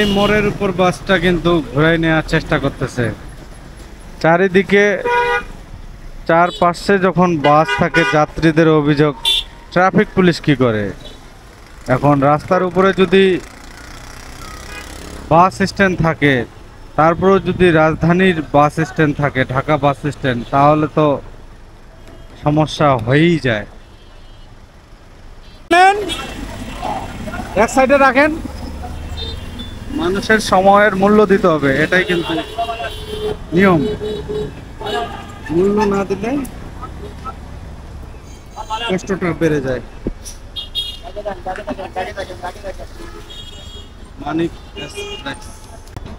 এই মোড়ের উপর বাসটা কিন্তু ঘুরাই নেওয়ার চেষ্টা করতেছে। চারিদিকে চারপাশে যখন বাস থাকে, যাত্রীদের অভিযোগ ট্রাফিক পুলিশ কি করে। এখন রাস্তার উপরে যদি বাস স্ট্যান্ড থাকে, তারপরেও যদি রাজধানীর বাস স্ট্যান্ড থাকে, ঢাকা বাস স্ট্যান্ড, তাহলে তো সমস্যা হয়েই যায়। এক সাইডে রাখেন, মানুষের সময়ের মূল্য দিতে হবে, এটাই কিন্তু নিয়ম। মূল্য না দিলে কষ্টটা বেড়ে যায়। মানিক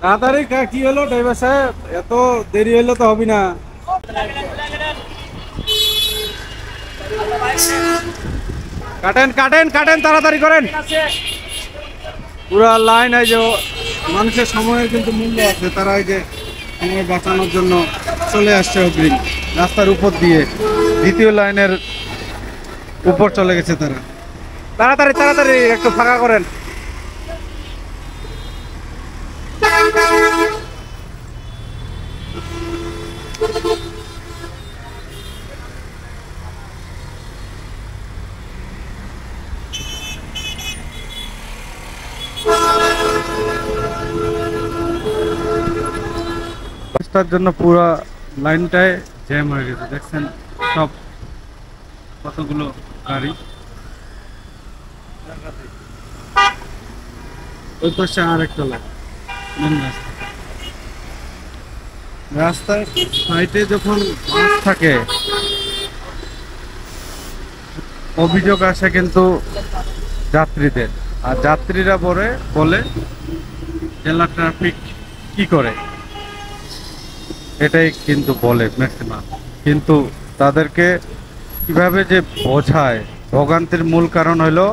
তাড়াতাড়ি কি হলো ড্রাইভার সাহেব, এত দেরি হইলো তো হবে না। কাটেন কাটেন কাটেন, তাড়াতাড়ি করেন। পুরা লাইন, এই যে মানুষের সময়ের কিন্তু মূল্য আছে, তারা এই যে সময় বাঁচানোর জন্য চলে আসছে অগ্রিম রাস্তার উপর দিয়ে, দ্বিতীয় লাইনের উপর চলে গেছে তারা। তাড়াতাড়ি তাড়াতাড়ি একটু ফাঁকা করেন। রাস্তার জন্য পুরো লাইনটায় জ্যাম হয়ে গেছে, দেখছেন সব কতগুলো গাড়ি। ওই পাশে আর একটা লাইন, মেন রাস্তা। রাস্তার সাইডে যখন বাস থাকে, অভিযোগ আসে কিন্তু যাত্রীদের, আর যাত্রীরা বলে জেলা ট্রাফিক কি করে, এটাই কিন্তু বলে ম্যাক্সিমাম। কিন্তু তাদেরকে কিভাবে যে বোঝায়, ভোগান্তির মূল কারণ হলো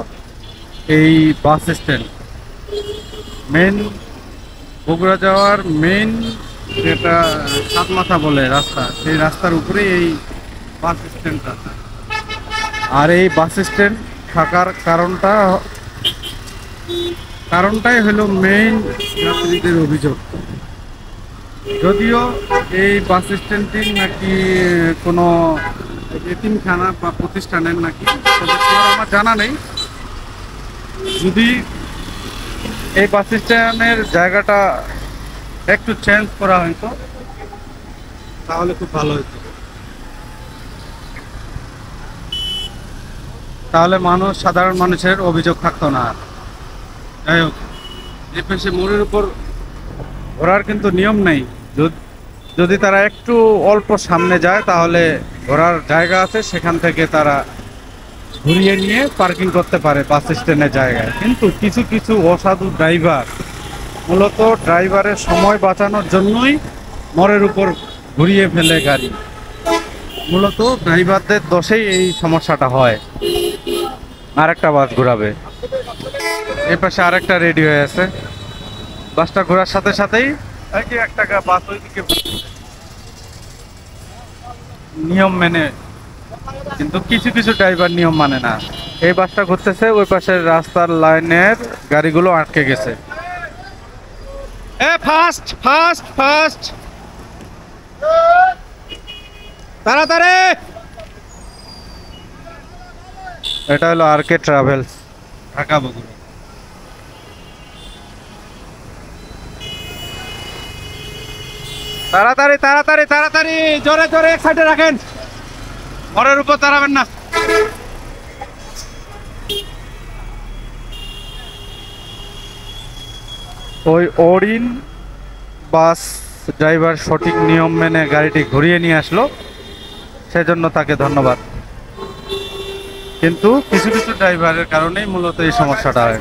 এই বাস স্ট্যান্ড। মেন বগুড়া যাওয়ার মেন যেটা সাতমাথা বলে রাস্তা, সেই রাস্তার উপরেই এই বাস স্ট্যান্ডটা। আর এই বাস স্ট্যান্ড থাকার কারণটাই হলো মেইন যাত্রীদের অভিযোগ। যদিও এই বাস স্ট্যান্ডটি নাকি কোনো এতিমখানা বা প্রতিষ্ঠানের নাকি, আমার জানা নেই। যদি এই বাস স্ট্যান্ডের জায়গাটা একটু চেঞ্জ করা হয়তো তাহলে খুব ভালো হতো, তাহলে সাধারণ মানুষের অভিযোগ থাকতো না। যাই হোক, এই পাশে মোড়ের উপর ঘোরার কিন্তু নিয়ম নেই। যদি তারা একটু অল্প সামনে যায় তাহলে ঘোরার জায়গা আছে, সেখান থেকে তারা ঘুরিয়ে নিয়ে পার্কিং করতে পারে বাস স্ট্যান্ডের জায়গায়। কিন্তু কিছু কিছু অসাধু ড্রাইভার মূলত ড্রাইভারের সময় বাঁচানোর জন্যই মোড়ের উপর ঘুরিয়ে ফেলে গাড়ি। মূলত ড্রাইভারদের দোষেই এই সমস্যাটা হয়। আরেকটা বাস ঘোরাবে, এই পাশে আরেকটা রেডি হয়ে আছে। বাসটা ঘোরার সাথে সাথেই একটা বাস ওইদিকে নিয়ম মেনে, কিন্তু কিছু কিছু ড্রাইভার নিয়ম মানে না। এই বাসটা ঘুরতেছে, ওই পাশের রাস্তার লাইনের গাড়িগুলো আটকে গেছে। ফাস্ট ফাস্ট ফাস্ট, তাড়াতাড়ি। এটা হলো আর.কে ট্রাভেলস, ঢাকা বগুড়া। তাড়াতাড়ি তাড়াতাড়ি তাড়াতাড়ি, জোরে জোরে এক সাইডে রাখেন, ঘরের উপর দাঁড়াবেন না। ওই অরিন বাস ড্রাইভার সঠিক নিয়ম মেনে গাড়িটি ঘুরিয়ে নিয়ে আসলো, সেজন্য তাকে ধন্যবাদ। কিন্তু কিছু কিছু ড্রাইভারের কারণেই মূলত এই সমস্যাটা হয়।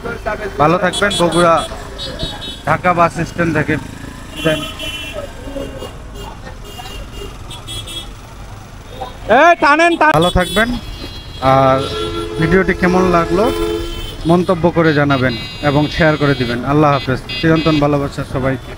ভালো থাকবেন। বগুড়া ঢাকা বাস স্ট্যান্ড থেকে ভালো থাকবেন। আর ভিডিওটি কেমন লাগলো মন্তব্য করে জানাবেন এবং শেয়ার করে দিবেন। আল্লাহ হাফেজ। চিরন্তন ভালোবাসা সবাইকে।